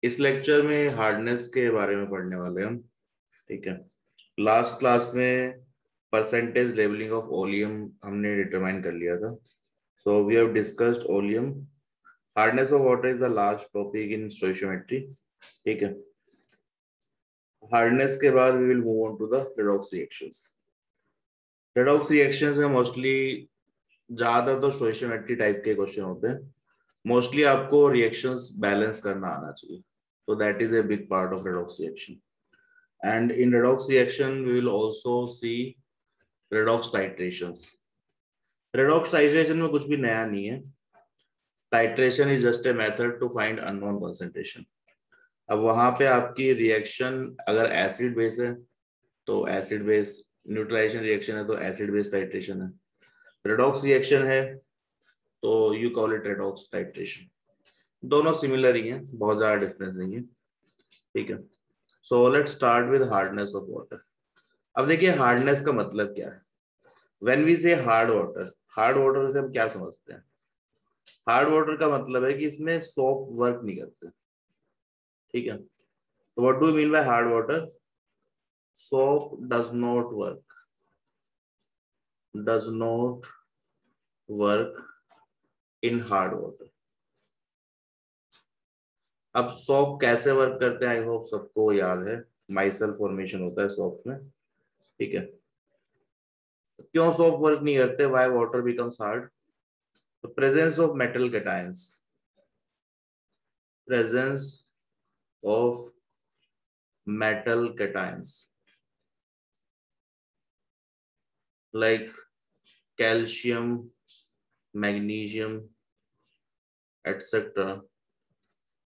इस लेक्चर में हार्डनेस के बारे में पढ़ने वाले हैं हम। ठीक है। लास्ट क्लास में परसेंटेज लेवलिंग ऑफ ओलियम हमने डिटरमाइन कर लिया था। So we have discussed oleum. Hardness of water is the last topic in stoichiometry. ठीक है। हार्डनेस के बाद we will move on to the redox reactions. Redox reactions में मोस्टली ज्यादा तो स्टोइशियोमेट्री टाइप के क्वेश्चन होते हैं। मोस्टली आपको रिएक्शंस बैलेंस करना आना चाहिए। तो that is a big part of redox reaction. And in redox reaction, we will also see redox titrations. Redox titration में कुछ भी नया नहीं है। Titration is just a method to find unknown concentration. अब वहां पे आपकी रिएक्शन अगर एसिड बेस है तो एसिड बेस, न्यूट्रलाइजेशन रिएक्शन है तो एसिड बेस टाइट्रेशन है। रेडॉक्स रिएक्शन है तो you call it redox titration. दोनों सिमिलर ही हैं, बहुत ज्यादा डिफरेंस नहीं है। ठीक है। So let's start with hardness of water. अब देखिए हार्डनेस का मतलब क्या है। व्हेन वी से हार्ड वाटर से हम क्या समझते हैं। हार्ड वाटर का मतलब है कि इसमें सोप वर्क नहीं करते। ठीक है। तो what do mean by hard water. Soap does not work in hard water. अब सोप कैसे वर्क करते हैं, आई होप सबको याद है। माइसल फॉर्मेशन होता है सोप में। ठीक है। क्यों सोप वर्क नहीं करते, व्हाई वाटर बिकम्स हार्ड। तो presence of metal cations, presence of metal cations like calcium, magnesium, etc.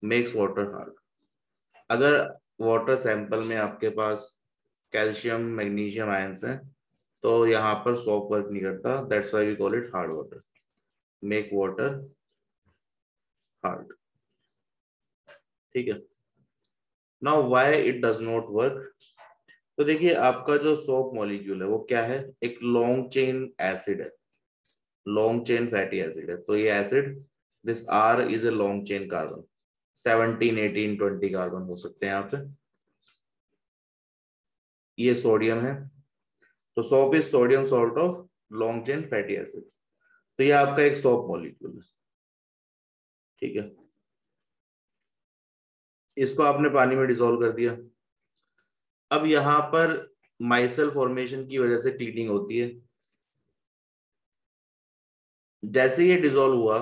makes water hard. अगर वाटर सैंपल में आपके पास कैल्शियम मैग्नीशियम आयंस हैं तो यहाँ पर सोप वर्क नहीं करता। That's why we call it hard water. Make water hard. ठीक है। Now why it does not work. तो देखिए आपका जो सोप मॉलिक्यूल है वो क्या है, एक लॉन्ग चेन एसिड है, लॉन्ग चेन फैटी एसिड है। तो ये acid, this R is a long chain carbon. 17, 18, 20 carbon हो सकते हैं यहाँ पे। ये सोडियम है। तो soap is sodium salt of long chain fatty acid. तो ये आपका एक सोप मॉलिक्यूल है। ठीक है। इसको आपने पानी में डिसॉल्व कर दिया। अब यहाँ पर माइसल फॉर्मेशन की वजह से क्लीनिंग होती है। जैसे ये डिसॉल्व हुआ,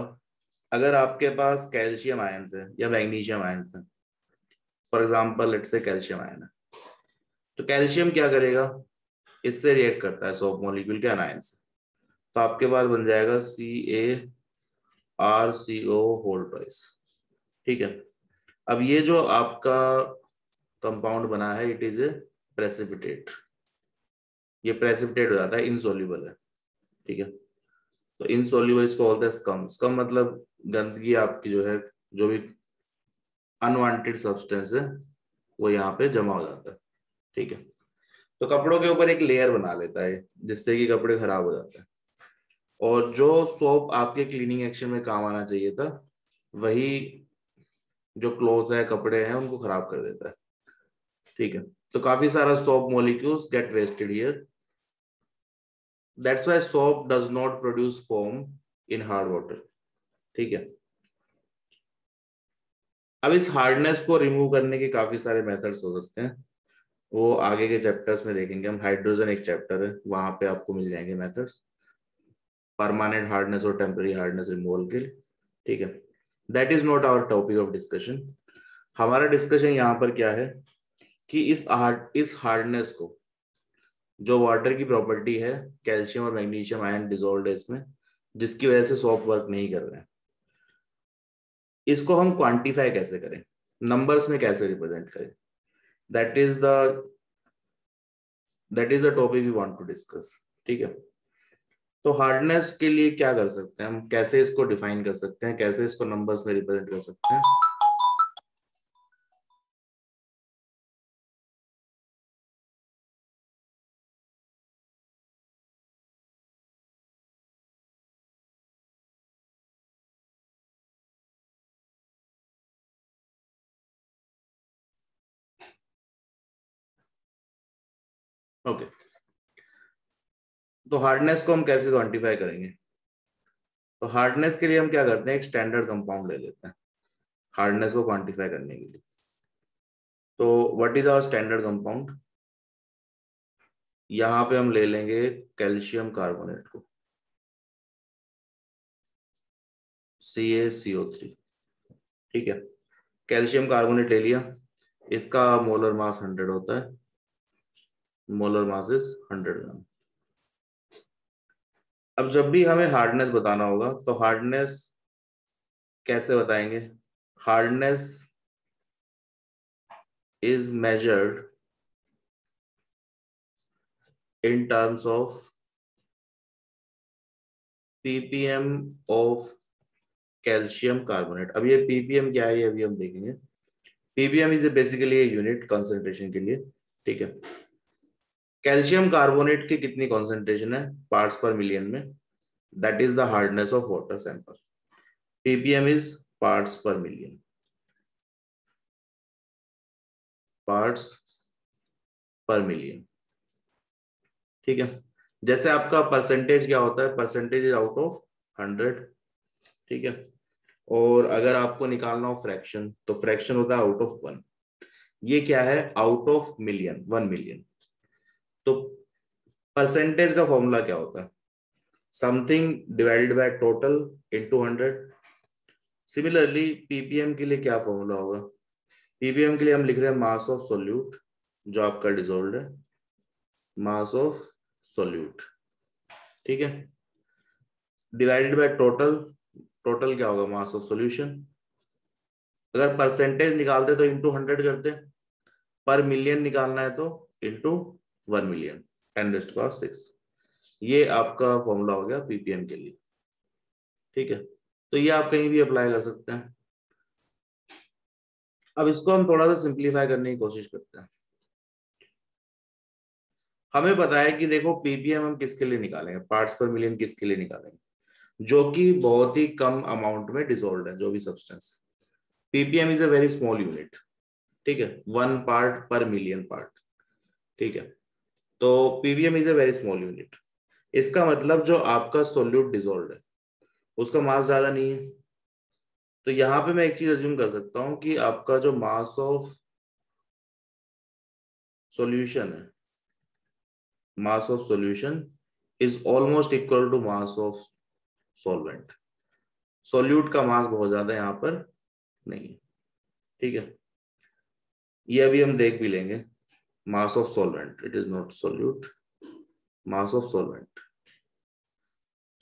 अगर आपके पास कैल्शियम आयंस है या मैग्नीशियम आयंस है, for example let's say calcium ion है, तो कैल्शियम क्या करेगा, इससे रिएक्ट करता है सोप मॉलिक्यूल के अनायन से। तो आपके पास बन जाएगा CaRCO होल ट्वाइस। ठीक है। अब ये जो आपका कंपाउंड बना है, इट इज ए प्रेसिपिटेट। ये प्रेसिपिटेट हो जाता है, इनसोल्यूबल है। ठीक है। तो इनसोल्यूबल इसको बोलते हैं स्कम। स्कम मतलब गंदगी आपकी जो है, जो भी अनवांटेड सब्सटेंस है वो यहाँ पे जमा हो जाता है। ठीक है। तो कपड़ों के ऊपर एक लेयर बना लेता है जिससे कि कपड़े खराब हो जाते हैं। और जो सोप आपके क्लीनिंग एक्शन में काम आना चाहिए था, वही जो क्लोथ है, कपड़े हैं, उनको खराब कर देता है। ठीक है। तो काफी सारा soap molecules get wasted here. That's why soap does not produce foam in hard water. ठीक है। अब इस हार्डनेस को रिमूव करने के काफी सारे मेथड्स हो सकते हैं। वो आगे के चैप्टर्स में देखेंगे हम। हाइड्रोजन एक चैप्टर है, वहां पे आपको मिल जाएंगे मेथड्स परमानेंट हार्डनेस और टेम्पररी हार्डनेस रिमूवल के लिए। ठीक है। That is not our topic of discussion. हमारा डिस्कशन यहाँ पर क्या है कि इस हार्डनेस को, जो वाटर की प्रॉपर्टी है, कैल्शियम और मैग्नीशियम आयन डिजोल्व है इसमें, जिसकी वजह से सोप वर्क नहीं कर रहे हैं, इसको हम क्वांटिफाई कैसे करें, नंबर्स में कैसे रिप्रेजेंट करें। That is the that is the topic we want to discuss. ठीक है। तो हार्डनेस के लिए क्या कर सकते हैं हम, कैसे इसको डिफाइन कर सकते हैं, कैसे इसको नंबर्स में रिप्रेजेंट कर सकते हैं। ओके, तो हार्डनेस को हम कैसे क्वांटिफाई करेंगे? तो हार्डनेस के लिए हम क्या करते हैं, एक स्टैंडर्ड कंपाउंड ले लेते हैं हार्डनेस को क्वांटिफाई करने के लिए। तो what is our standard compound? यहां पे हम ले लेंगे कैल्शियम कार्बोनेट को, CaCO3। ठीक है, कैल्शियम कार्बोनेट ले लिया, इसका मोलर मास 100 होता है, मोलर मास इज 100 ग्राम। अब जब भी हमें हार्डनेस बताना होगा तो हार्डनेस कैसे बताएंगे? Hardness is measured in terms of ppm of calcium carbonate. अब ये ppm क्या है ये अभी हम देखेंगे। ppm is basically unit concentration के लिए। ठीक है, कैल्शियम कार्बोनेट की कितनी कंसंट्रेशन है पार्ट्स पर मिलियन में, that is the hardness of water sample. ppm is parts पर मिलियन, पार्ट्स पर मिलियन। ठीक है, जैसे आपका परसेंटेज क्या होता है, परसेंटेज इज आउट ऑफ 100। ठीक है, और अगर आपको निकालना हो फ्रैक्शन तो फ्रैक्शन होता है आउट ऑफ 1। ये क्या है, आउट ऑफ मिलियन, 1 मिलियन। तो परसेंटेज का फॉर्मूला क्या होता है, something divided by total into 100। Similarly ppm के लिए क्या फॉर्मूला होगा, पीपीएम के लिए हम लिख रहे हैं मास ऑफ सोल्यूट जो आपका डिसॉल्व्ड है, मास ऑफ सोल्यूट। ठीक है, डिवाइडेड बाय टोटल, टोटल क्या होगा, मास ऑफ सॉल्यूशन। अगर परसेंटेज निकालते तो इंटू 100 करते, पर मिलियन निकालना है तो इंटू 1 मिलियन, 10⁻⁶। ये आपका फॉर्मूला हो गया पीपीएम के लिए। ठीक है, तो ये आप कहीं भी अप्लाई कर सकते हैं। अब इसको हम थोड़ा सा सिंप्लीफाई करने की कोशिश करते हैं। हमें पता है कि देखो पीपीएम हम किसके लिए निकालेंगे, पार्ट्स पर मिलियन किसके लिए निकालेंगे, जो कि बहुत ही कम अमाउंट में डिसॉल्व है जो भी substance. Ppm is a very small unit. ठीक है, 1 पार्ट पर मिलियन पार्ट। ठीक है, तो ppm is a very small unit. इसका मतलब जो आपका सोल्यूट डिसॉल्व है उसका मास ज्यादा नहीं है। तो यहां पे मैं एक चीज अज्यूम कर सकता हूं कि आपका जो मास ऑफ सॉल्यूशन है, mass of solution is almost equal to mass of solvent. Solute का मास बहुत ज्यादा यहाँ पर नहीं है। ठीक है, ये अभी हम देख भी लेंगे। मास of solvent, it is not solute, mass of solvent.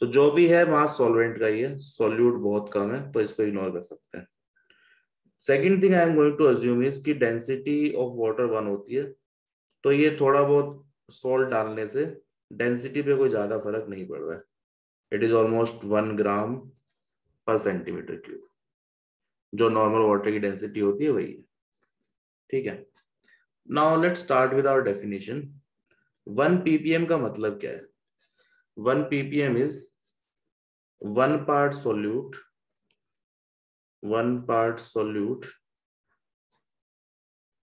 तो जो भी है मास सॉल्वेंट का ही है, सॉल्यूट बहुत कम है तो इसको इग्नोर कर सकते हैं। Second thing I am going to assume is कि डेंसिटी ऑफ वाटर 1 होती है, तो ये थोड़ा बहुत सॉल्ट डालने से डेंसिटी पे कोई ज्यादा फर्क नहीं पड़ रहा है। It is almost 1 gram per centimetre cube, जो नॉर्मल वाटर की डेंसिटी होती है वही है। ठीक है, now let's start with our definition. 1 ppm का मतलब क्या है? 1 ppm is 1 part solute, 1 part solute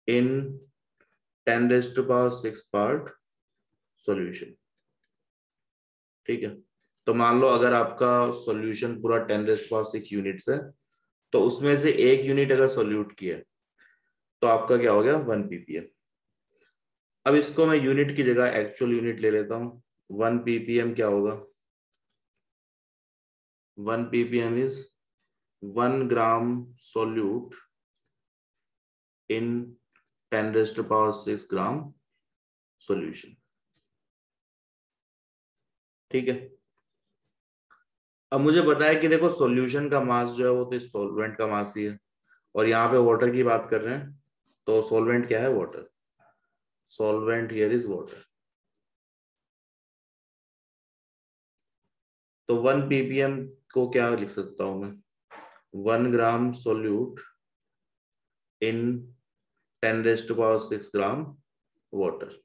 in 10⁻⁶ part solution. ठीक है, तो मान लो अगर आपका सॉल्यूशन पूरा 10⁻⁶ यूनिट्स है, तो उसमें से एक यूनिट अगर सोल्यूट किया तो आपका क्या हो गया, 1 ppm। अब इसको मैं यूनिट की जगह एक्चुअल यूनिट ले लेता हूं। 1 ppm क्या होगा, 1 ppm is 1 gram solute in 10⁻⁶ gram solution. ठीक है, अब मुझे पता है कि देखो सॉल्यूशन का मास जो है वो तो सॉल्वेंट का मास ही है, और यहाँ पे वाटर की बात कर रहे हैं, तो सॉल्वेंट क्या है, water. Solvent here is water. तो 1 ppm को क्या लिख सकता हूं मैं, 1 ग्राम सोल्यूट इन 10⁻⁶ ग्राम वाटर।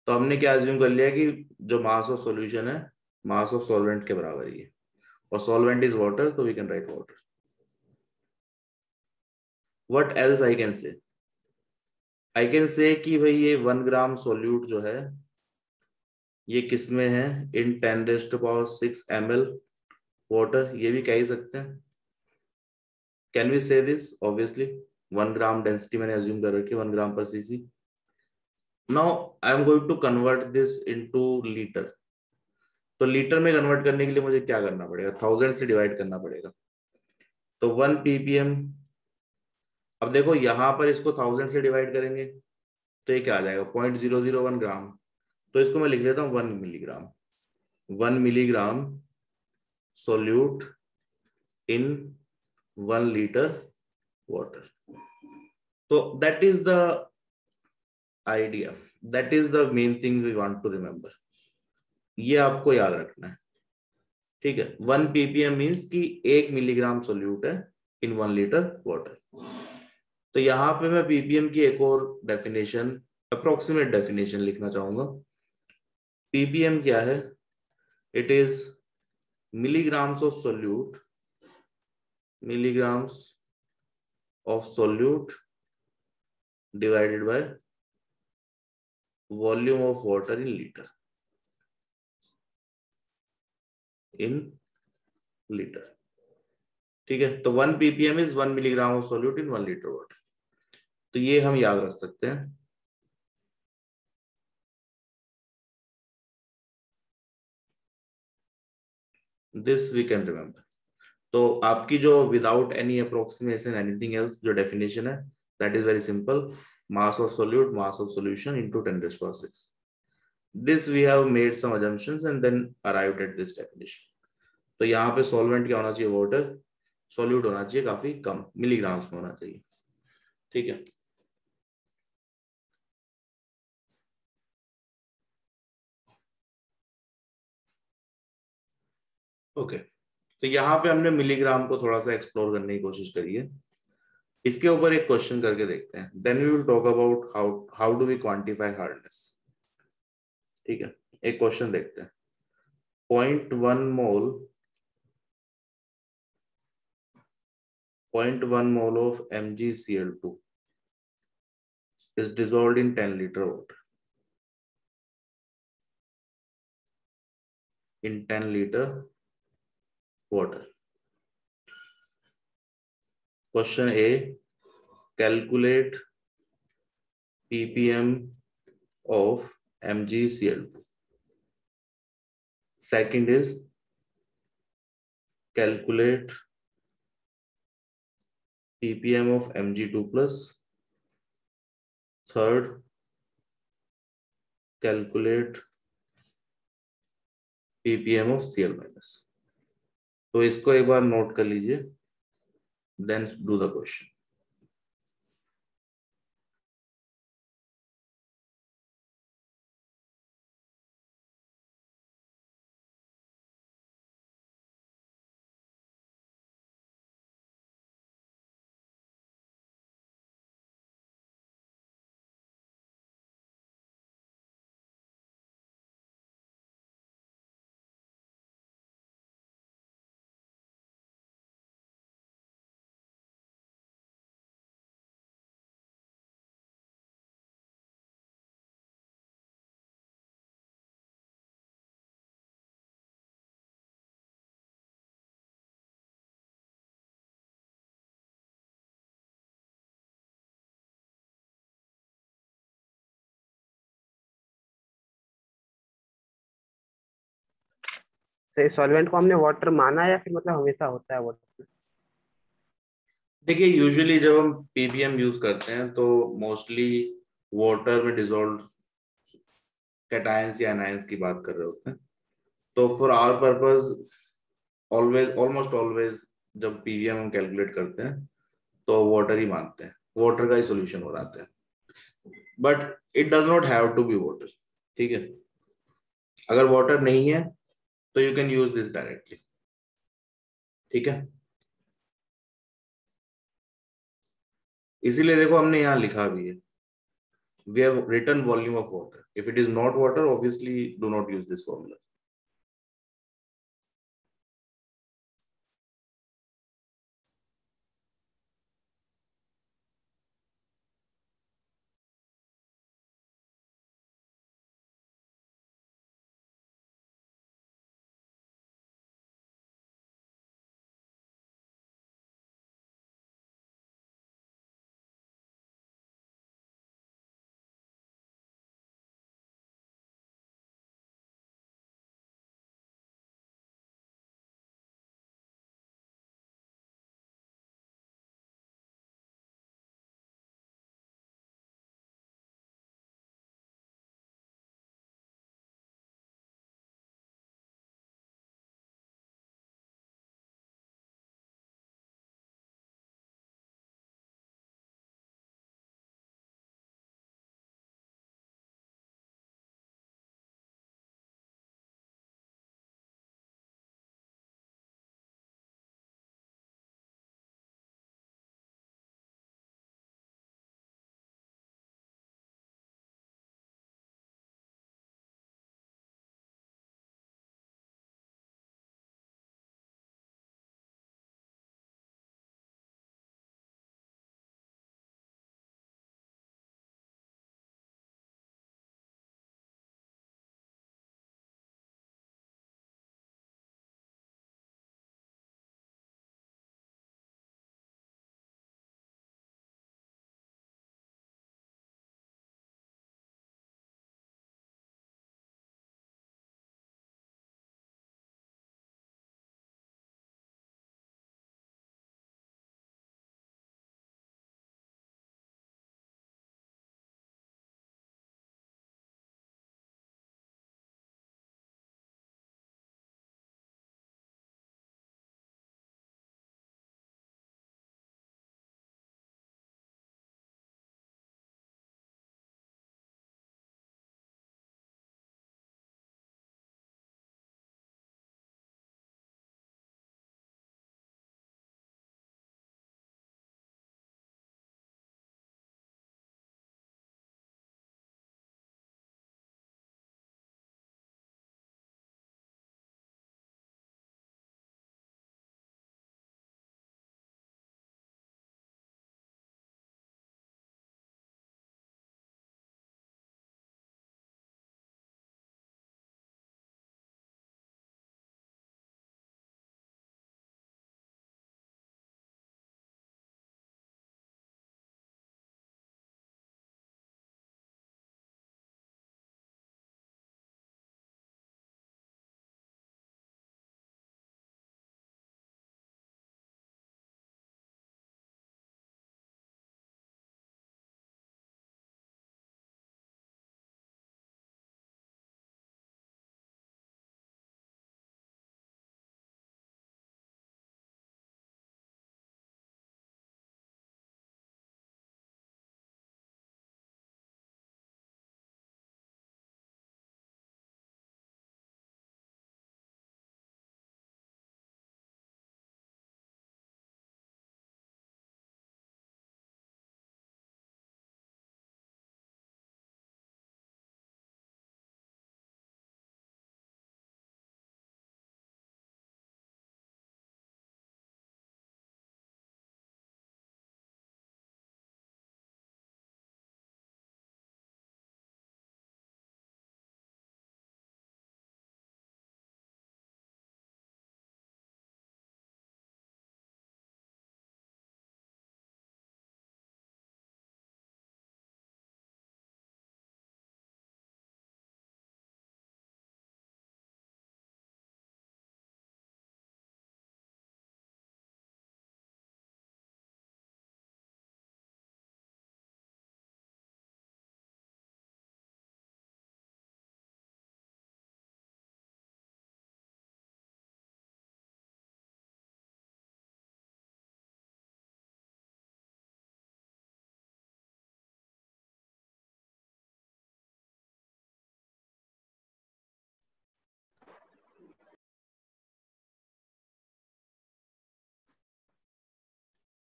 तो हमने क्या अज्यूम कर लिया कि जो मास ऑफ सॉल्यूशन है मास ऑफ सॉल्वेंट के बराबर ही है, और सॉल्वेंट इज वाटर, तो we can write water. What else I can say, I can से कि भाई ये 1 ग्राम सोल्यूट जो है ये किस में है, इन 10⁻⁶ ml वाटर, ये भी कह ही सकते हैं। Can we say this? Obviously 1 gram density मैंने अज्यूम कर रखी है, 1 gram. Now I am going to convert this into litre. तो लीटर में कन्वर्ट करने के लिए मुझे क्या करना पड़ेगा? 1000 से डिवाइड करना पड़ेगा। तो 1 ppm, अब देखो यहां पर इसको 1000 से डिवाइड करेंगे तो ये क्या आ जाएगा? 0.001 ग्राम। तो इसको मैं लिख लेता हूँ 1 milligram. 1 milligram solute in 1 litre water. तो that is the idea, that is the main thing we want to remember. ये आपको याद रखना है, ठीक है। 1 ppm मीन्स कि 1 मिलीग्राम सोल्यूट है इन 1 लीटर वाटर। तो यहाँ पे मैं ppm की एक और डेफिनेशन, अप्रोक्सीमेट डेफिनेशन लिखना चाहूंगा। ppm क्या है? It is milligrams of solute, milligrams of solute divided by volume of water in liter, in liter। ठीक है, तो 1 ppm is 1 milligram of solute in 1 litre water. तो ये हम याद रख सकते हैं। This we can remember. तो आपकी जो without any approximation anything else जो डेफिनेशन है, that is very simple. Mass of solute, mass of solution into 10⁻⁶। This we have made some assumptions and then arrived at this definition। तो यहाँ पे solvent क्या होना चाहिए? वाटर। सॉल्यूट होना चाहिए काफी कम, मिलीग्राम्स में होना चाहिए, ठीक है। ओके, तो यहाँ पे हमने मिलीग्राम को थोड़ा सा एक्सप्लोर करने की कोशिश करी है। इसके ऊपर एक क्वेश्चन करके देखते हैं, then we will talk about how how do we quantify hardness. ठीक है, एक क्वेश्चन देखते हैं। 0.1 mole, 0.1 mole of MgCl2 is dissolved in 10 liter water, in 10 liter water। Question A, calculate ppm of MgCl2। Second is calculate ppm of Mg2 plus। Third, calculate ppm of Cl minus। तो इसको एक बार note कर लीजिए, then do the question. तो इस solvent को हमने water माना या फिर मतलब हमेशा होता है वाटर? देखिए, यूजुअली जब हम ppm यूज करते हैं तो मोस्टली वाटर में डिजोल्व कैटायंस या एनायंस की बात कर रहे होते हैं। तो for our purpose always, almost always जब पीवीएम हम कैलकुलेट करते हैं तो वाटर ही मानते हैं, वाटर का ही सोल्यूशन बनाते हैं। But it does not have to be water, ठीक है। अगर वाटर नहीं है तो you can use this directly, ठीक है। इसीलिए देखो हमने यहाँ लिखा भी है, we have written volume of water। if it is not water, obviously do not use this formula।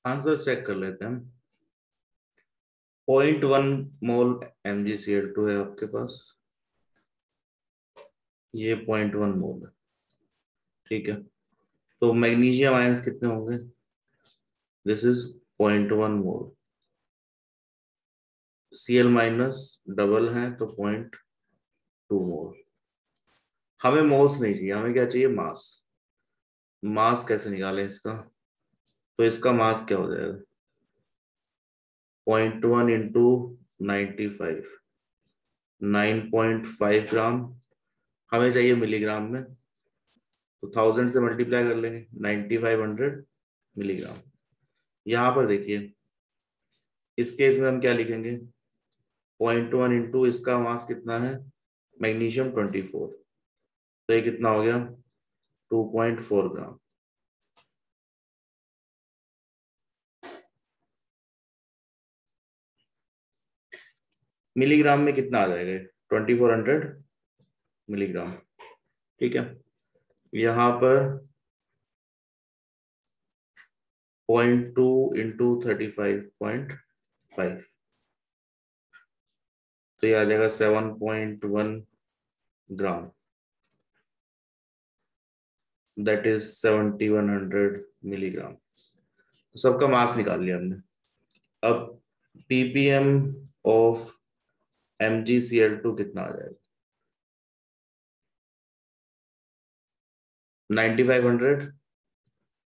Answer check कर लेते हैं। 0.1 मोल MgCl2 है आपके पास, ये 0.1 मोल है। ठीक है, तो मैग्नीशियम आयंस कितने होंगे? This is 0.1 mole. Cl minus double है तो 0.2 मोल। हमें मोल्स नहीं चाहिए, हमें क्या चाहिए? मास। मास कैसे निकालें इसका? तो इसका मास क्या हो जाएगा? 0.1 इंटू 95, 9.5 ग्राम। हमें चाहिए मिलीग्राम में, तो 1000 से मल्टीप्लाई कर लेंगे, 9500 मिलीग्राम। यहां पर देखिए, इस केस में हम क्या लिखेंगे? 0.1 इंटू इसका मास कितना है? मैग्नीशियम 24, तो ये कितना हो गया? 2.4 ग्राम। मिलीग्राम में कितना आ जाएगा? 2400 मिलीग्राम। ठीक है, यहां पर 0.2 इंटू 35.5, तो ये आ जाएगा 7.1 ग्राम, दैट इज 7100 मिलीग्राम। सबका मास निकाल लिया हमने। अब ppm ऑफ MgCl2 कितना आ जाएगा? 9500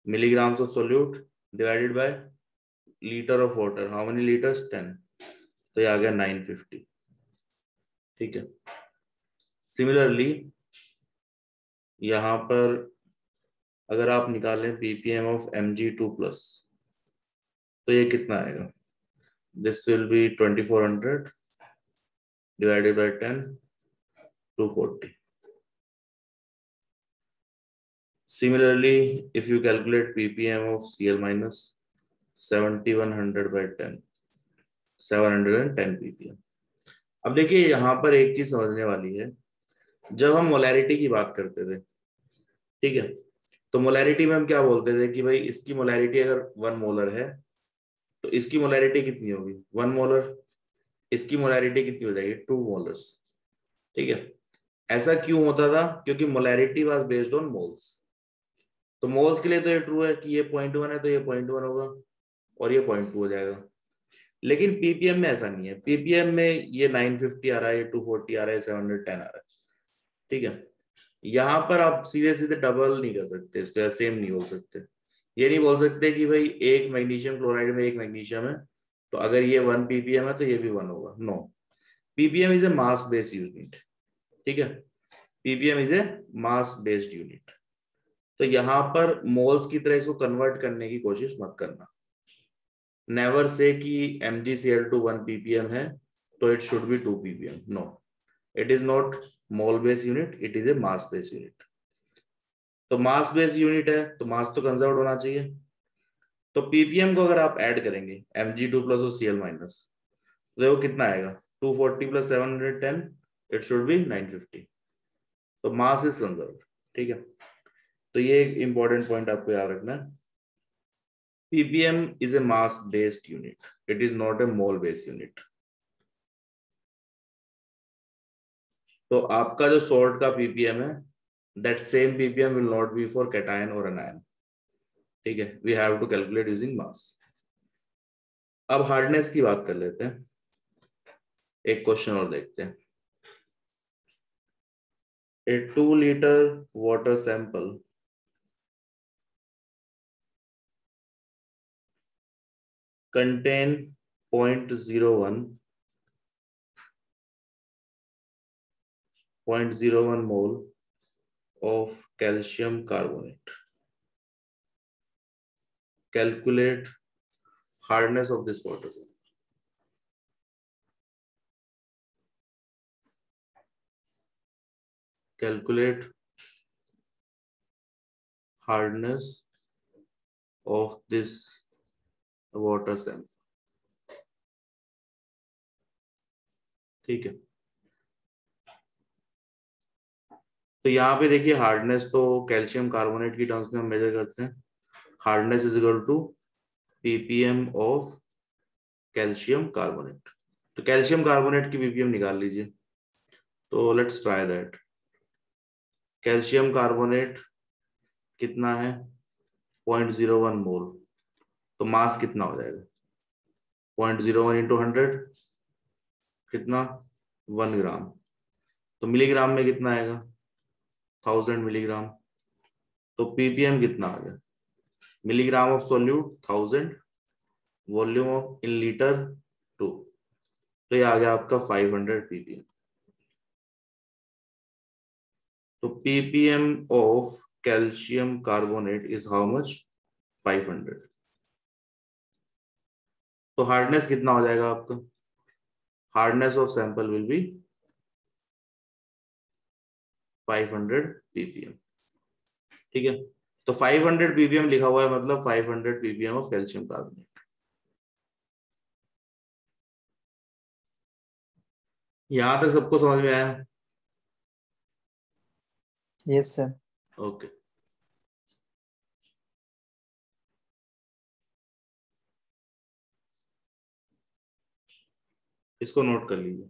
milligrams of solute divided by liter of water. How many liters? 10, तो ये आ गया 950। ठीक है, सिमिलरली यहां पर अगर आप निकालें ppm ऑफ Mg2+, तो ये कितना आएगा? This will be 2400 divided by 10, 240. Similarly, if you calculate ppm of Cl minus, 7100 by 10, 710 ppm। अब देखिए यहां पर एक चीज समझने वाली है, जब हम मोलैरिटी की बात करते थे, ठीक है, तो मोलैरिटी में हम क्या बोलते थे कि भाई इसकी मोलैरिटी अगर 1 मोलर है तो इसकी मोलैरिटी कितनी होगी? 1 मोलर। इसकी मोलैरिटी कितनी हो जाएगी? 2 मोलर्स। ठीक है, ऐसा क्यों होता था? क्योंकि molarity was based on moles. तो मोल्स के लिए तो ये ट्रू है कि ये 0.1 है तो ये 0.1 होगा और ये 0.2 हो जाएगा। लेकिन पीपीएम में ऐसा नहीं है। पीपीएम में ये 950 आ रहा है, 240 आ रहा है, 710 आ रहा है। ठीक है, यहाँ पर आप सीधे सीधे डबल नहीं कर सकते इसको, या सेम नहीं बोल सकते। ये नहीं बोल सकते कि भाई एक मैग्नीशियम क्लोराइड में एक मैग्नीशियम है तो अगर ये 1 ppm है तो ये भी 1 होगा। No, ppm is a mass based unit. ठीक है, ppm is a mass based unit. तो यहां पर मोल्स की तरह इसको कन्वर्ट करने की कोशिश मत करना। नेवर से कि MgCl2 1 ppm है तो it should be 2 ppm। No, it is not mole based unit, it is a mass based unit. तो मास बेस्ड यूनिट है तो मास तो कंजर्व होना चाहिए। तो ppm को अगर आप ऐड करेंगे Mg2 प्लस और Cl माइनस, तो देखो कितना आएगा? 240 प्लस 710, इट शुड बी 950। तो मास इज कंजर्व। ठीक है, तो ये एक इंपॉर्टेंट पॉइंट आपको याद रखना है। ppm is a mass based unit, it is not a mole based unit। तो आपका जो सॉल्ट का ppm है, that same ppm will not be for cation or anion। ठीक है, we have to calculate using mass। अब hardness की बात कर लेते हैं, एक क्वेश्चन और देखते हैं। A 2 liter water sample contain 0.01 mole of calcium carbonate। Calculate hardness of this water sample। Calculate hardness of this water sample। ठीक है, तो यहाँ पे देखिए हार्डनेस तो कैल्शियम कार्बोनेट की टर्म्स में हम मेजर करते हैं। Hardness is equal to ppm of calcium carbonate. तो कैल्शियम कार्बोनेट की ppm निकाल लीजिए। तो let's try that. Calcium carbonate कितना है? 0.01 मोल। तो मास कितना हो जाएगा? 0.01 इंटू 100 कितना? 1 ग्राम। तो मिलीग्राम में कितना आएगा? 1000 मिलीग्राम। तो ppm कितना आ गया? Milligram of solute 1000, volume of in litre 2। तो ये आ गया आपका 500 ppm। तो ppm of calcium carbonate is how much? 500। तो हार्डनेस कितना हो जाएगा आपका? Hardness of sample will be 500 ppm। ठीक है। तो 500 ppm लिखा हुआ है, मतलब 500 ppm ऑफ कैल्शियम कार्बोनेट। यहां तक सबको समझ में आया? Yes sir. ओके। इसको नोट कर लीजिए।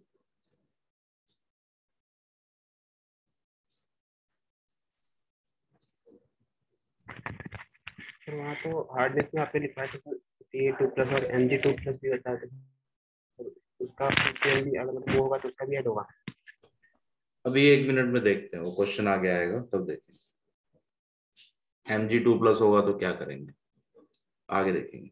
सर वहाँ तो हार्डनेस में आपने लिखा है सर Ca2+ और Mg2+ भी बता दे, उसका ppm भी अगर मतलब वो होगा तो उसका भी ऐड होगा। अभी 1 मिनट में देखते हैं, वो क्वेश्चन आगे आएगा तब देखेंगे। Mg2+ होगा तो क्या करेंगे, आगे देखेंगे।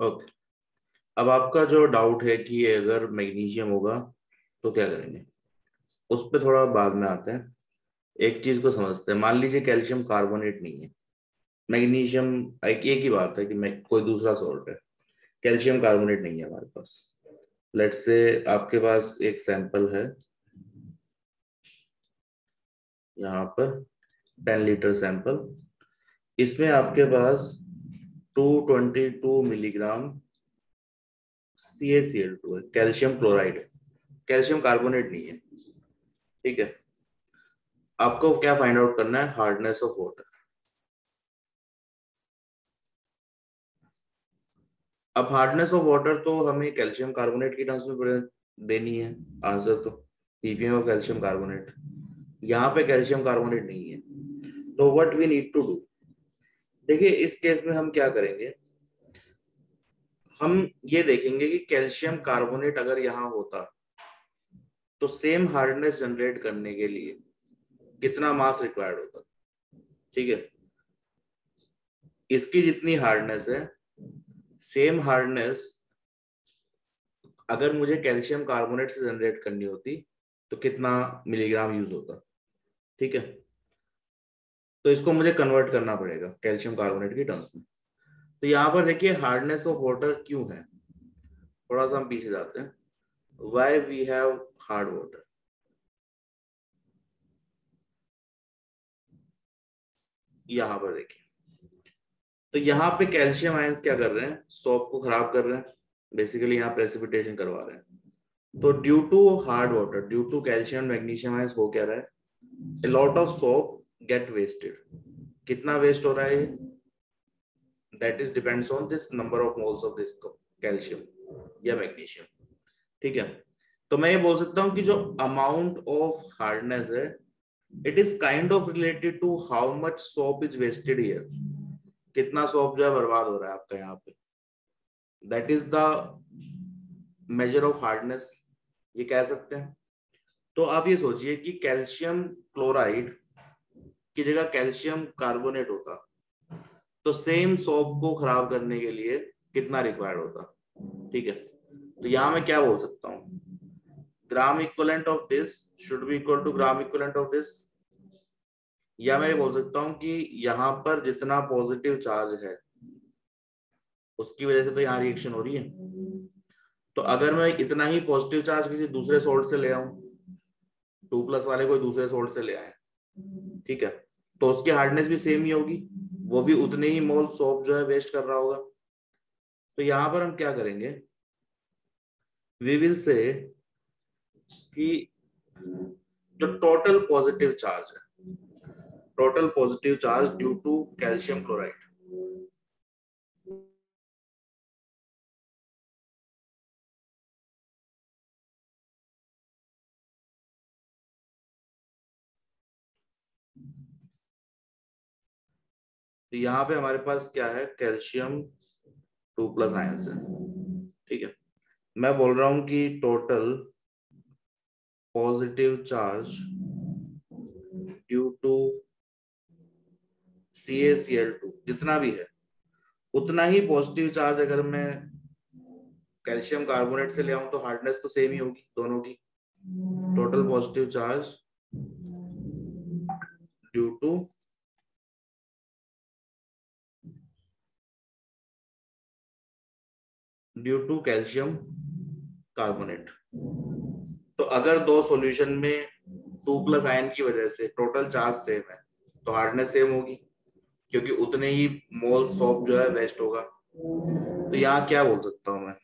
ओके। अब आपका जो डाउट है कि अगर मैग्नीशियम होगा तो क्या करेंगे, उस पर थोड़ा बाद में आते हैं। एक चीज को समझते हैं। मान लीजिए कैल्शियम कार्बोनेट नहीं है, मैग्नीशियम, एक ही बात है कि कोई दूसरा सॉल्ट है, कैल्शियम कार्बोनेट नहीं है हमारे पास। लेट्स से आपके पास एक सैंपल है यहाँ पर, 10 लीटर सैंपल। इसमें आपके पास 222 मिलीग्राम CaCl2 है, कैल्शियम क्लोराइड है, कैल्शियम कार्बोनेट नहीं है। ठीक है। आपको क्या फाइंड आउट करना है? Hardness of water. अब हार्डनेस ऑफ वाटर तो हमें कैल्शियम कार्बोनेट की टर्म्स में देनी है आंसर, तो ppm ऑफ कैल्शियम कार्बोनेट। यहाँ पे कैल्शियम कार्बोनेट नहीं है, तो what we need to do, देखिए इस केस में हम क्या करेंगे, हम ये देखेंगे कि कैल्शियम कार्बोनेट अगर यहाँ होता तो सेम हार्डनेस जनरेट करने के लिए कितना मास रिक्वायर्ड होता। ठीक है, इसकी जितनी हार्डनेस है, सेम हार्डनेस अगर मुझे कैल्शियम कार्बोनेट से जनरेट करनी होती तो कितना मिलीग्राम यूज होता। ठीक है, तो इसको मुझे कन्वर्ट करना पड़ेगा कैल्शियम कार्बोनेट की टर्म्स में। तो यहाँ पर देखिए हार्डनेस ऑफ वाटर क्यों है, थोड़ा सा हम पीछे जाते हैं। Why we have hard water, यहाँ पर देखिए, तो यहाँ पे कैल्शियम आयंस क्या कर रहे हैं, सोप को खराब कर रहे हैं, बेसिकली यहाँ प्रेसिपिटेशन करवा रहे हैं। तो due to hard water, due to calcium magnesium ions हो क्या रहा है, a lot of soap get wasted। कितना वेस्ट हो रहा है, that is depends on this number of moles of this calcium या मैग्नीशियम। ठीक है, तो मैं ये बोल सकता हूँ कि जो अमाउंट ऑफ हार्डनेस है, it is kind of related to how much soap is wasted here, कितना सोप जो है बर्बाद हो रहा है आपका यहाँ पे, that is the measure of hardness, ये कह सकते हैं। तो आप ये सोचिए कि कैल्शियम क्लोराइड की जगह कैल्शियम कार्बोनेट होता तो सेम सोप को खराब करने के लिए कितना रिक्वायर्ड होता। ठीक है, तो यहां मैं क्या बोल सकता हूं, gram equivalent of this should be equal to gram equivalent of this, या मैं ये बोल सकता हूं कि यहाँ पर जितना पॉजिटिव चार्ज है उसकी वजह से तो यहाँ रिएक्शन हो रही है। तो अगर मैं इतना ही पॉजिटिव चार्ज किसी दूसरे सोल्ट से ले आऊं, 2+ वाले कोई दूसरे सोल्ट से ले आए, ठीक है, तो उसकी हार्डनेस भी सेम ही होगी, वो भी उतने ही मोल सोप जो है वेस्ट कर रहा होगा। तो यहां पर हम क्या करेंगे, वी विल से कि जो टोटल पॉजिटिव चार्ज है, total positive charge due to calcium chloride, तो यहाँ पे हमारे पास क्या है, कैल्शियम 2+ आयंस है। ठीक है, मैं बोल रहा हूं कि total positive charge due to CaCl2 जितना भी है, उतना ही पॉजिटिव चार्ज अगर मैं कैल्शियम कार्बोनेट से ले आऊं तो हार्डनेस तो सेम ही होगी दोनों की। Total positive charge due to calcium carbonate. तो अगर दो सॉल्यूशन में 2+ आयन की वजह से टोटल चार्ज सेम है तो हार्डनेस सेम होगी, क्योंकि उतने ही मोल सोप जो है वेस्ट होगा। तो यहाँ क्या बोल सकता हूं मैं,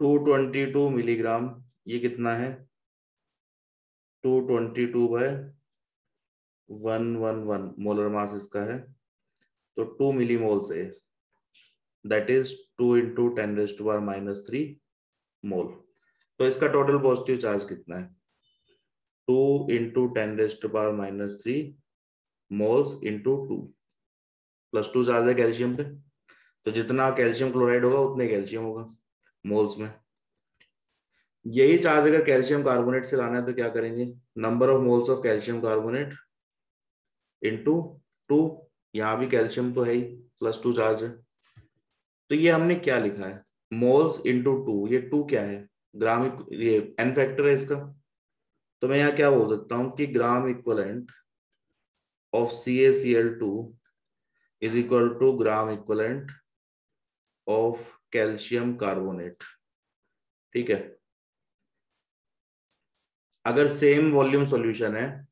222 मिलीग्राम, ये कितना है, 222/111 मोलर मास इसका है, तो 2 मिलीमोल से, दैट इज 2 × 10⁻³ मोल। तो इसका टोटल पॉजिटिव चार्ज कितना है, 2 × 10⁻³ मोल्स इंटू 2 +2 चार्ज है कैल्शियम पे, तो जितना कैल्शियम क्लोराइड होगा उतने कैल्शियम होगा मोल्स में। यही चार्ज अगर कैल्शियम कार्बोनेट से लाना है तो क्या करेंगे, number of moles of calcium carbonate into 2, यहाँ भी कैल्शियम तो है ही, +2 चार्ज है। तो ये हमने क्या लिखा है, मोल्स इंटू 2, ये 2 क्या है, ग्राम, ये n फैक्टर है इसका। तो मैं यहाँ क्या बोल सकता हूँ कि gram equivalent of CaCl2 is equal to gram equivalent of calcium carbonate. ठीक है, अगर सेम वॉल्यूम सॉल्यूशन है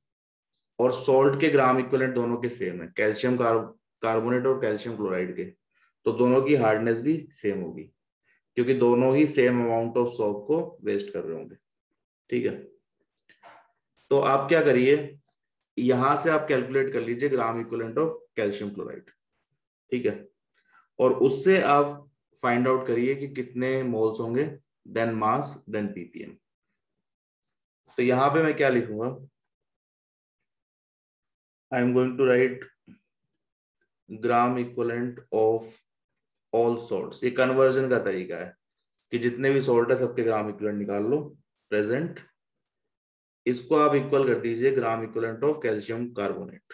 और सॉल्ट के ग्राम इक्विवेलेंट दोनों के सेम है, कैल्शियम कार्बोनेट और कैल्शियम क्लोराइड के, तो दोनों की हार्डनेस भी सेम होगी क्योंकि दोनों ही सेम अमाउंट ऑफ सॉल्ट को वेस्ट कर रहे होंगे। ठीक है, तो आप क्या करिए, यहां से आप कैलकुलेट कर लीजिए ग्राम इक्विवेलेंट ऑफ कैल्शियम क्लोराइड। ठीक है, और उससे आप फाइंड आउट करिए कि कितने मोल्स होंगे, देन मास देन पीपीएम। तो यहां पे मैं क्या लिखूंगा, I am going to write gram equivalent of all salts. ये कन्वर्जन का तरीका है कि जितने भी सॉल्ट है सबके ग्राम इक्विवेलेंट निकाल लो, प्रेजेंट, इसको आप इक्वल कर दीजिए ग्राम इक्विवेलेंट ऑफ कैल्शियम कार्बोनेट,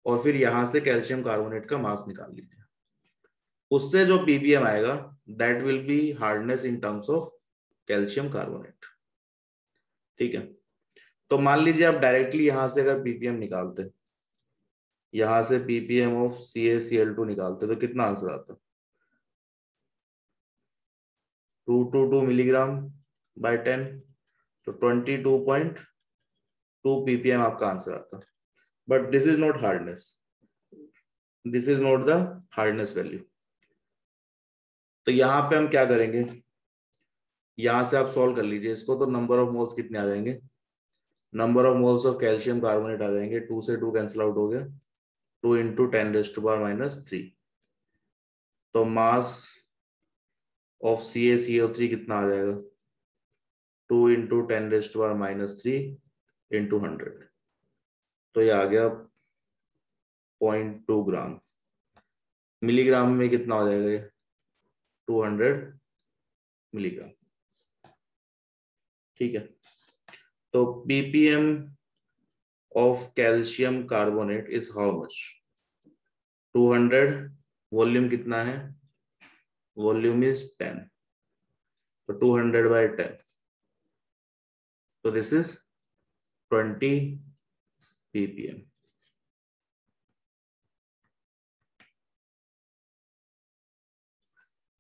और फिर यहां से कैल्शियम कार्बोनेट का मास निकाल लीजिए। उससे जो पीपीएम आएगा that will be hardness in terms of calcium carbonate. ठीक है, तो मान लीजिए आप डायरेक्टली यहां से अगर पीपीएम निकालते, यहां से पीपीएम ऑफ CaCl2 निकालते तो कितना आंसर आता, 222 मिलीग्राम बाय 10, तो 22.2 पीपीएम आपका आंसर आता। But this is not hardness, this is not the hardness value. तो यहां पे हम क्या करेंगे, यहां से आप सॉल्व कर लीजिए इसको, तो नंबर ऑफ मोल्स कितने आ जाएंगे, number of moles of calcium carbonate आ जाएंगे, 2 से 2 कैंसिल आउट हो गया, 2 इंटू 10⁻³ तो मास ऑफ CaCO3 कितना आ जाएगा, 2 इंटू 10⁻³ इंटू 100, तो ये आ गया 0.2 ग्राम। मिलीग्राम में कितना हो जाएगा, 200 मिलीग्राम। ठीक है, तो ppm of calcium carbonate is how much, 200, volume कितना है, वॉल्यूम इज 10, तो 200/10, तो दिस इज 20 ppm।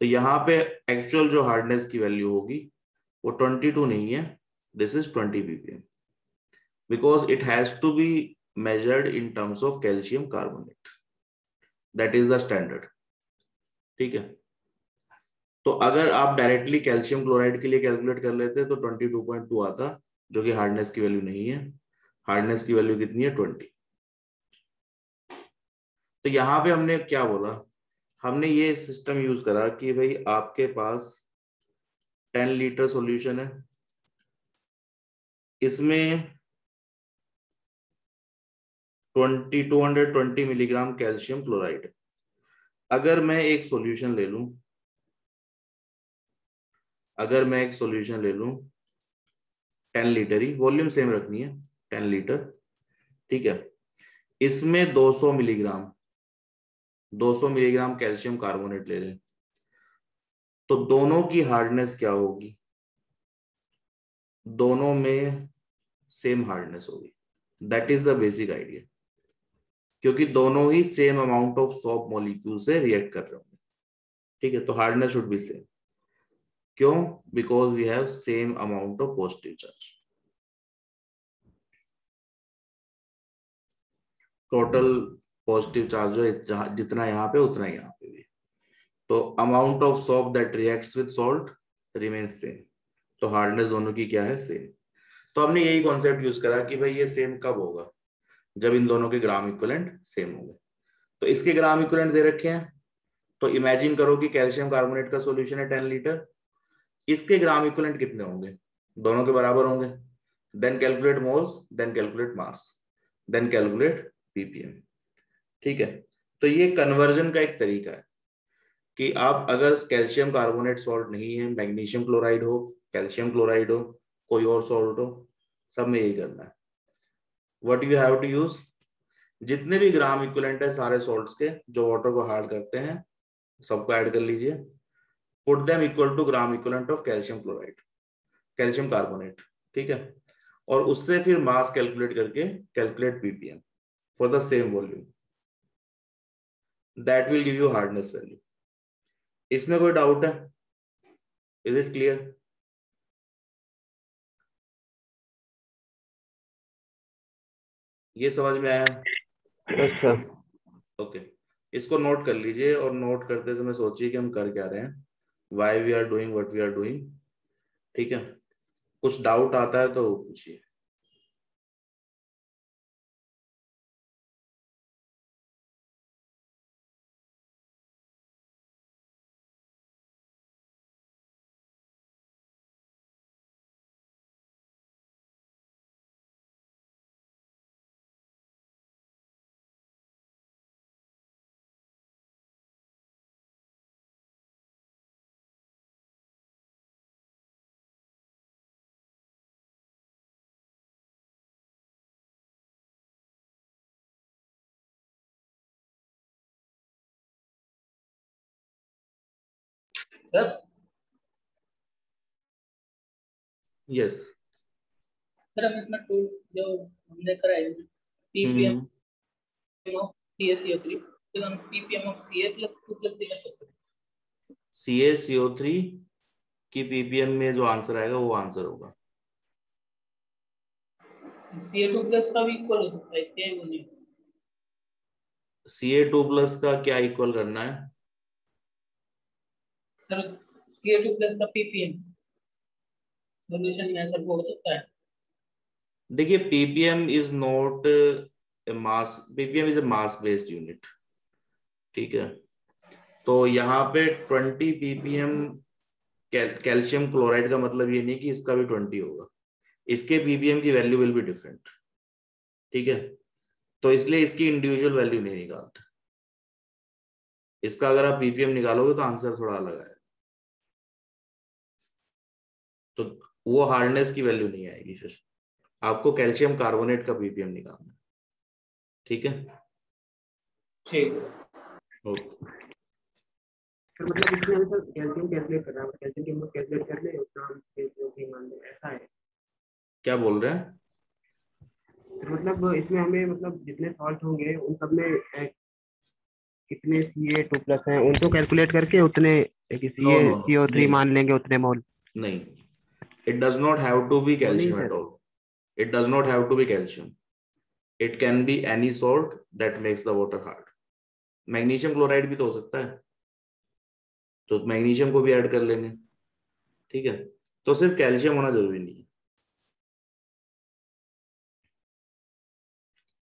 तो यहाँ पे एक्चुअल जो हार्डनेस की वैल्यू होगी वो 22 नहीं है, this is 20 ppm, because it has to be measured in terms of calcium carbonate, that is the standard. ठीक है, तो अगर आप डायरेक्टली कैल्शियम क्लोराइड के लिए कैलकुलेट कर लेते तो 22.2 आता, जो कि हार्डनेस की वैल्यू नहीं है। हार्डनेस की वैल्यू कितनी है, 20। तो यहां पे हमने क्या बोला, हमने ये सिस्टम यूज करा कि भाई आपके पास 10 लीटर सॉल्यूशन है, इसमें 220 मिलीग्राम कैल्शियम क्लोराइड। अगर मैं एक सॉल्यूशन ले लूं, अगर मैं एक सॉल्यूशन ले लूं 10 लीटर ही, वॉल्यूम सेम रखनी है 10 लीटर, ठीक है, इसमें 200 मिलीग्राम कैल्शियम कार्बोनेट ले लें, तो दोनों की हार्डनेस क्या होगी, दोनों में सेम हार्डनेस होगी, that is the basic idea, क्योंकि दोनों ही same amount of salt molecule से रिएक्ट कर रहे होंगे। ठीक है, तो हार्डनेस शुड बी सेम, क्यों, because we have same amount of positive charge. Total positive charge है जितना यहाँ पे उतना यहाँ पे भी, तो amount of salt that reacts with salt remains same, तो हार्डनेस दोनों की क्या है, सेम। तो हमने यही कॉन्सेप्ट यूज करा कि भाई ये सेम कब होगा, जब इन दोनों के ग्राम इक्विवेलेंट सेम होंगे। तो इसके ग्राम इक्विवेलेंट दे रखे हैं, तो इमेजिन करो कि कैल्शियम कार्बोनेट का सॉल्यूशन है 10 लीटर, इसके ग्राम इक्विवेलेंट कितने होंगे, दोनों के बराबर होंगे, then calculate moles, then calculate mass, then calculate ppm. ठीक है, तो ये कन्वर्जन का एक तरीका है कि आप अगर कैल्शियम कार्बोनेट सॉल्ट नहीं है, मैग्नीशियम क्लोराइड हो, कैल्शियम क्लोराइड हो, कोई और सॉल्ट हो, सब में यही करना है। What you have to use, जितने भी ग्राम इक्विवेलेंट है सारे सॉल्ट्स के जो वाटर को हार्ड करते हैं, सबको ऐड कर लीजिए, put them equal to gram equivalent of calcium chloride, calcium carbonate. ठीक है, और उससे फिर मास कैलकुलेट करके calculate ppm for the same volume, that will give you hardness value. इसमें कोई डाउट है, इज इट क्लियर? ये समझ में आया? अच्छा। ओके, इसको नोट कर लीजिए और नोट करते समय सोचिए कि हम कर क्या रहे हैं, why we are doing what we are doing. ठीक है, कुछ डाउट आता है तो पूछिए। Sir yes. सर हम इसमें टू जो हमने करा है पीपीएम ऑफ CaCO3, तो हम पीपीएम ऑफ Ca+2+ भी कर सकते हैं। CaCO3 की पीपीएम में जो आंसर आएगा वो आंसर होगा। Ca2+ का भी इक्वल हो सकता है इसके, वो नहीं। Ca2+ का क्या इक्वल करना है? सर Ca2+ का पीपीएम सॉल्यूशन में सर वो हो सकता है। देखिए, ppm is not mass, ppm is a mass based unit. ठीक है, तो यहाँ पे 20 पीपीएम कैल्शियम क्लोराइड का मतलब ये नहीं कि इसका भी 20 होगा, इसके पीपीएम की वैल्यू विल बी डिफरेंट। ठीक है, तो इसलिए इसकी इंडिविजुअल वैल्यू नहीं निकालते। इसका अगर आप पीपीएम निकालोगे तो आंसर थोड़ा अलग आएगा, तो वो हार्डनेस की वैल्यू नहीं आएगी, फिर आपको कैल्शियम कार्बोनेट का पीपीएम निकालना है। ठीक है, ठीक है। ओके। सर मतलब इसमें हम सर कैल्शियम कैलकुलेट कर रहा है, कैल्शियम की अमाउंट कैलकुलेट कर ले, उतना हम जो मान ले, ऐसा है? क्या बोल रहे हैं? तो मतलब इसमें हमें मतलब जितने सॉल्ट होंगे उन सब में कितने Ca2+ हैं उनको कैलकुलेट करके उतने नो नो नो, CaCO3 नहीं मान लेंगे, उतने मोल? नहीं, it does not have to be वो नहीं calcium at sir? All. It does not have to be calcium, it can be any salt that makes the water hard. Magnesium chloride भी तो हो सकता है, तो मैग्नीशियम को भी ऐड कर लेंगे। ठीक है, तो सिर्फ कैल्शियम होना जरूरी नहीं है।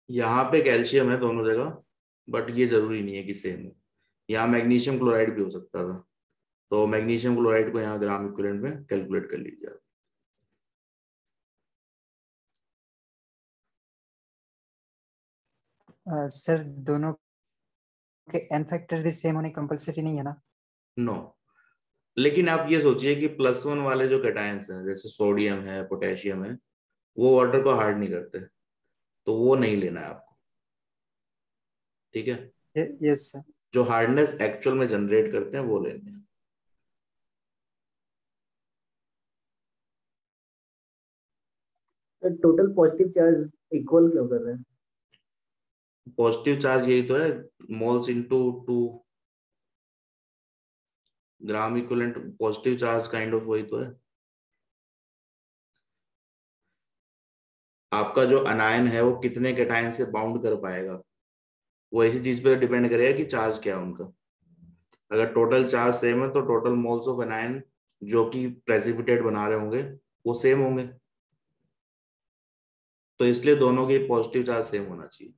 यहाँ पे कैल्शियम है दोनों जगह, बट ये जरूरी नहीं है कि सेम हो। यहाँ मैग्नीशियम क्लोराइड भी हो सकता था, तो मैग्नीशियम क्लोराइड को यहाँ ग्राम इक्विवेलेंट में कैलकुलेट कर लीजिए आप। सर दोनों के एन फैक्टर्स भी सेम होने कंपलसरी नहीं है ना? नो, लेकिन आप ये सोचिए कि +1 वाले जो कैटायंस हैं जैसे सोडियम है, पोटेशियम है, वो वाटर को हार्ड नहीं करते, तो वो नहीं लेना है आपको। ठीक है, यस सर। जो हार्डनेस एक्चुअल में जनरेट करते हैं वो लेने हैं। टोटल पॉजिटिव चार्ज इक्वल क्यों कर रहे हैं? पॉजिटिव चार्ज यही तो है, moles into 2 gram equivalent, positive charge kind of वही तो है। आपका जो अनायन है वो कितने कैटायन से बाउंड कर पाएगा, वो ऐसी चीज पे डिपेंड करेगा कि चार्ज क्या है उनका। अगर टोटल चार्ज सेम है तो टोटल मोल्स ऑफ अनायन जो कि प्रेसिपिटेट बना रहे होंगे वो सेम होंगे, तो इसलिए दोनों के पॉजिटिव चार्ज सेम होना चाहिए।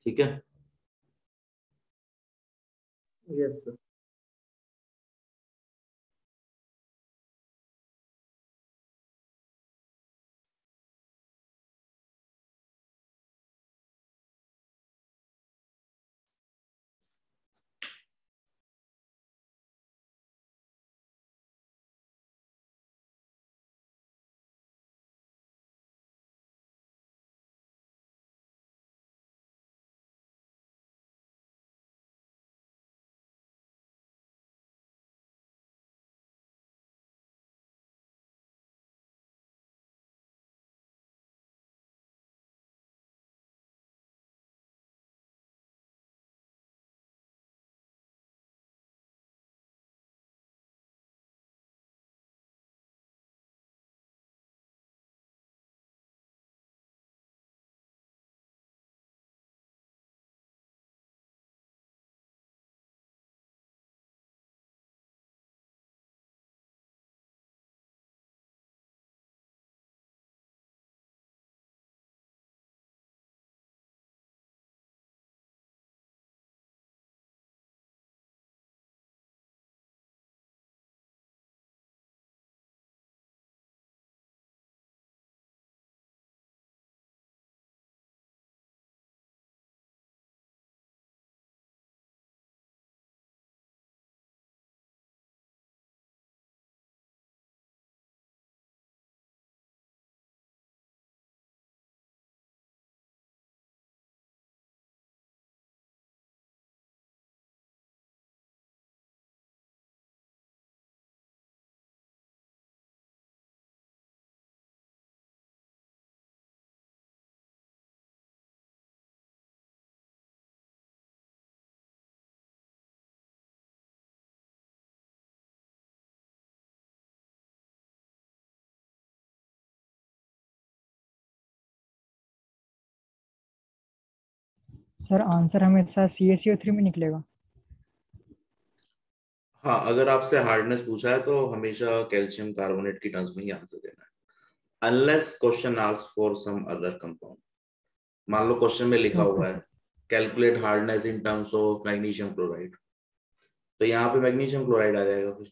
ठीक है। Yes sir. सर आंसर हमेशा CaCO3 में निकलेगा? हाँ, अगर आपसे हार्डनेस पूछा है तो हमेशा कैल्शियम कार्बोनेट की टर्म्स में ही आंसर देना है, unless question asks for some other compound. मान लो क्वेश्चन में लिखा ओके हुआ है calculate hardness in terms of magnesium chloride, तो यहाँ पे मैग्नीशियम क्लोराइड आ जाएगा फिर।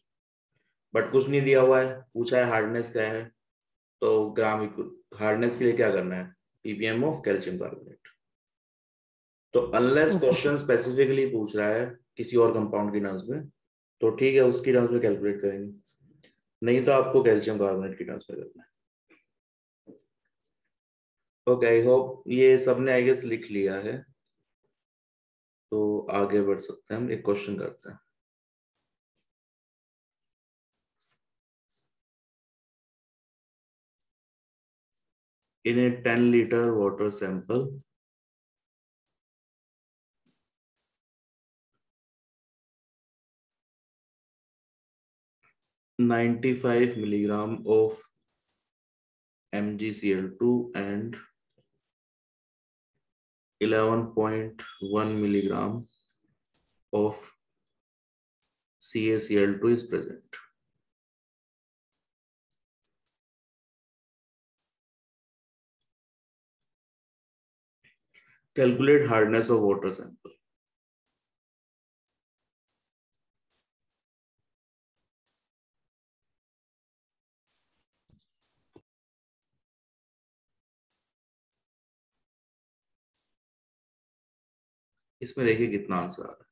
बट कुछ नहीं दिया हुआ है, पूछा है हार्डनेस क्या है, तो ग्राम हार्डनेस के लिए क्या करना है, ppm ऑफ कैल्शियम कार्बोनेट। तो अनलेस ओके क्वेश्चन स्पेसिफिकली पूछ रहा है किसी और कंपाउंड की टर्म्स में, तो ठीक है उसकी टर्म्स में कैलकुलेट करेंगे, नहीं तो आपको कैल्शियम कार्बोनेट की टर्म्स में करना है। ओके, आई होप ये सबने आई गेस लिख लिया है, तो आगे बढ़ सकते हैं, हम एक क्वेश्चन करते हैं। In a 10-liter water sample, 95 milligram of MgCl2 and 11.1 milligram of CaCl2 is present. Calculate hardness of water sample. इसमें देखिए कितना आंसर आ रहा है।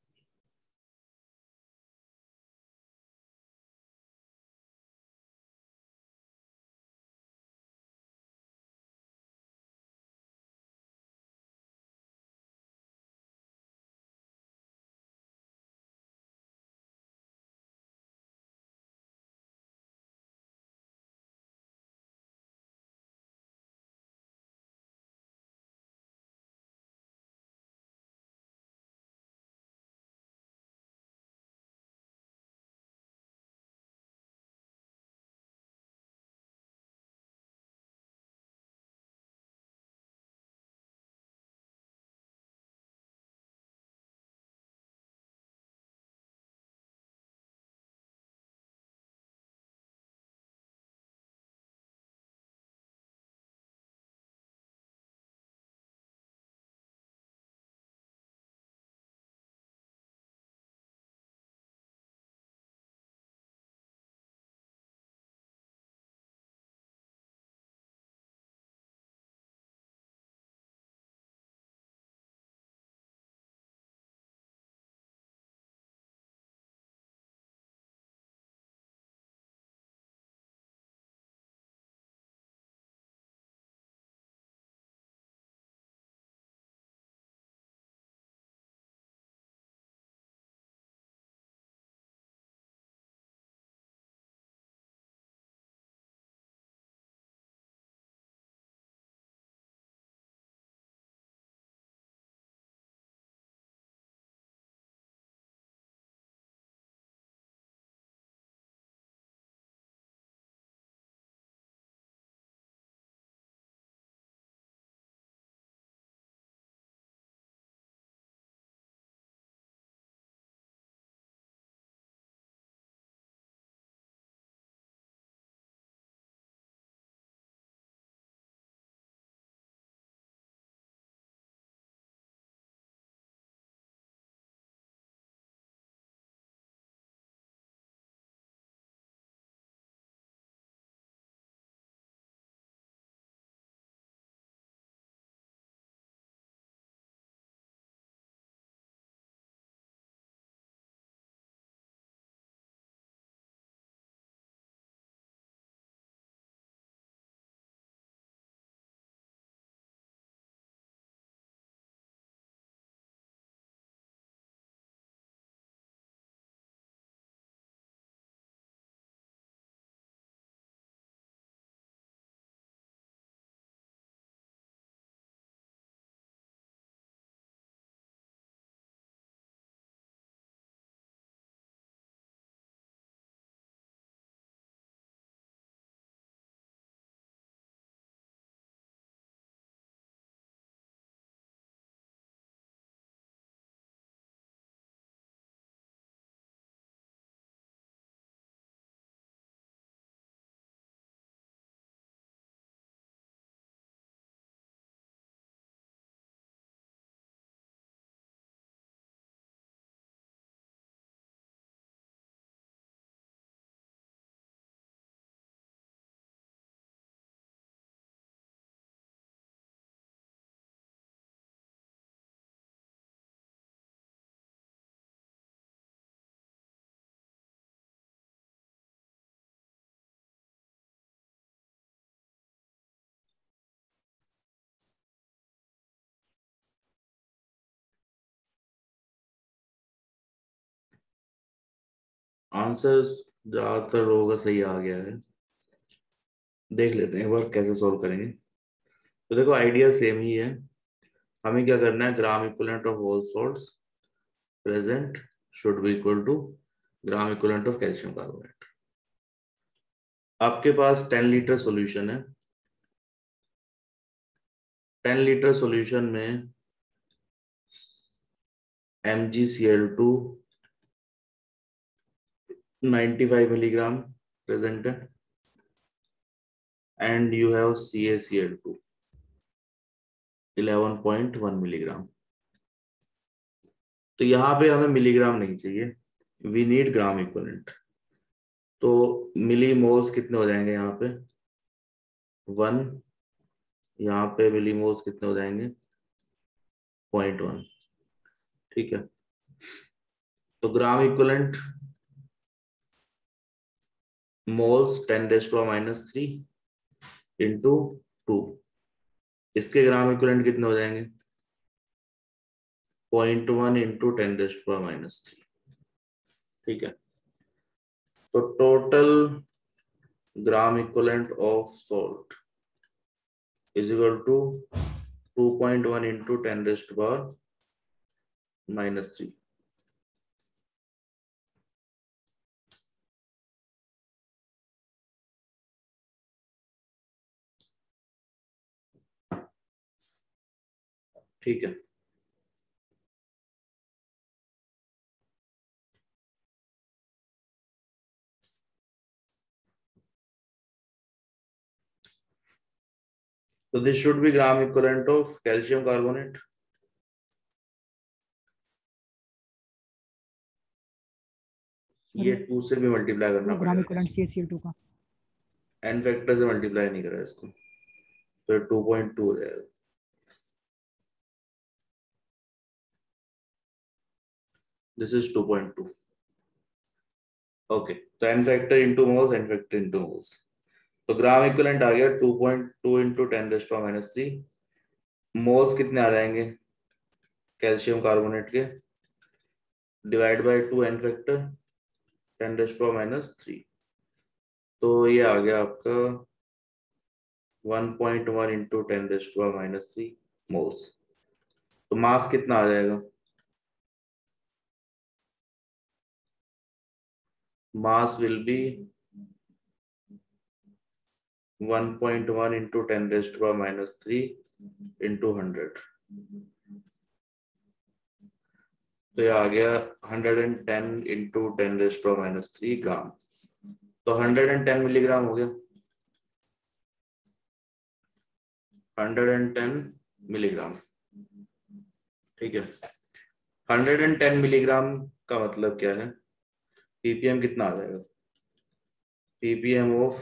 आंसर्स ज्यादातर लोगों का सही आ गया है। देख लेते हैं एक बार कैसे सॉल्व करेंगे। तो देखो आइडिया सेम ही है। हमें क्या करना है, gram equivalent of whole salts present should be equal to gram equivalent of calcium carbonate. आपके पास 10 लीटर सॉल्यूशन है। 10 लीटर सॉल्यूशन में MgCl2 95 मिलीग्राम प्रेजेंट है and you have CaCl2 11.1 milligram. तो यहां पे हमें मिलीग्राम नहीं चाहिए, वी नीड ग्राम इक्विवेलेंट। तो मिली मोल्स कितने हो जाएंगे यहाँ पे 1, यहाँ पे मिली मोल्स कितने हो जाएंगे 0.1। ठीक है, तो ग्राम इक्विवेलेंट मोल्स 10⁻³ इंटू 2, इसके ग्राम इक्विवेलेंट कितने हो जाएंगे 0.1 इंटू 10⁻³। ठीक है, तो total gram equivalent of salt is equal to 2.1 into 10⁻³ ठीक है। So this should be gram equivalent of calcium carbonate. ये 2 से भी मल्टीप्लाई करना ग्राम पड़ेगा, इक्विवेलेंट CaCl2 का n फैक्टर से मल्टीप्लाई नहीं करा इसको, तो 2.2 हो जाएगा। This is 2.2. ओके, तो n factor into moles, n factor into moles, तो ग्राम इक्विवेलेंट आ गया 2.2 इंटू 10⁻³ मोल्स कितने आ जाएंगे कैल्शियम कार्बोनेट के, डिवाइड बाय 2 n फैक्टर 10⁻³ तो ये आ गया आपका 1.1 इंटू 10⁻³ मोल्स। तो मास कितना आ जाएगा, mass will be 1.1 into 10⁻³ into 100, तो ये आ गया 110 इंटू 10⁻³ ग्राम, तो 110 मिलीग्राम हो गया, 110 मिलीग्राम। ठीक है, 110 मिलीग्राम का मतलब क्या है, ppm कितना आ जाएगा, ppm of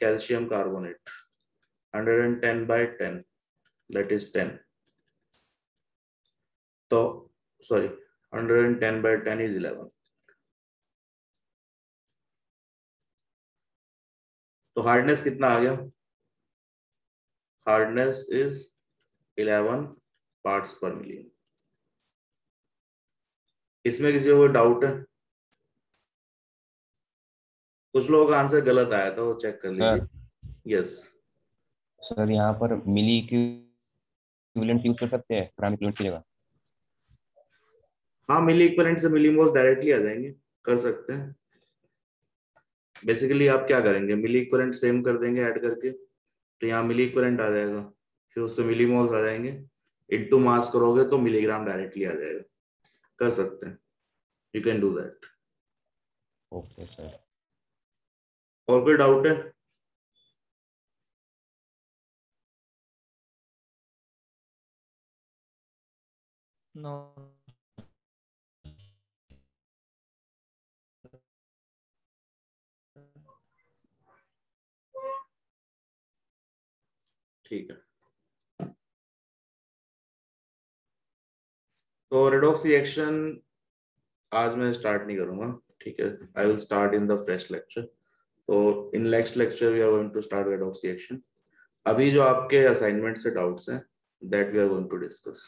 calcium carbonate 110/10 that is 10, तो सॉरी 110/10 is 11, तो हार्डनेस कितना आ गया, हार्डनेस इज 11 पार्ट्स पर मिलियन। इसमें किसी को डाउट है, कुछ लोगों का आंसर गलत आया था, वो चेक कर लीजिए। यस सर, यहाँ पर मिली इक्विवेलेंट यूज कर सकते हैं ग्राम इक्विवेलेंट की जगह? हाँ, मिली इक्विवेलेंट से मिली मोल्स डायरेक्टली आ जाएंगे, कर सकते हैं। बेसिकली आप क्या करेंगे, मिली इक्विवेलेंट सेम कर देंगे ऐड करके, तो यहाँ मिली इक्विवेलेंट आ जाएगा, फिर उससे मिली मोल्स आ जाएंगे, इनटू मास करोगे तो मिलीग्राम डायरेक्टली आ जाएगा, कर सकते हैं, you can do that. Okay sir. और कोई डाउट है? नो। ठीक है, तो रेडॉक्स रिएक्शन आज मैं स्टार्ट नहीं करूंगा, ठीक है, I will start in the fresh lecture. तो in next lecture we are going to start redox reaction. अभी जो आपके असाइनमेंट से डाउट्स हैं that we are going to discuss.